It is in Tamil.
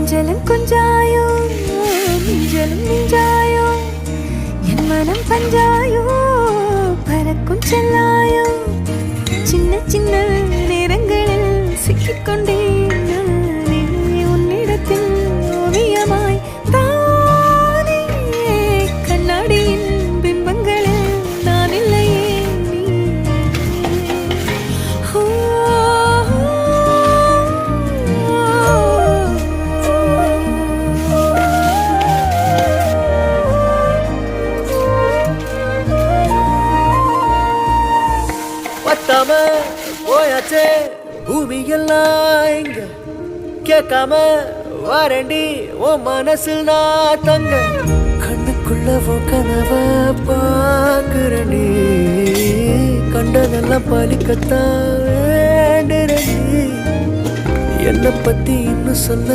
கொஞ்சலும் கொஞ்சாயோ மிஞ்சலும் மிஞ்சாயோ என் மனம் பஞ்சாயோ பறக்கும் செல்லாயோ சின்ன சின்ன நேரங்களில் சிக்கிக்கொண்டேன் நானே உன்னிடத்தில் ஓவியமாய் தானே கண்ணாடியின் பிம்பங்களில் நான் இல்லையே நீ பத்தாம போயாச்சே பூமி எல்லாம் இங்க கேட்காம வாரண்டி ஓ மனசில் நான் தங்க கண்ணுக்குள்ள ஓ கனவ பாக்குறண்டி கண்டதெல்லாம் பலிக்கத்தான் வேண்டுறண்டி என்னை பத்தி இன்னும் சொல்ல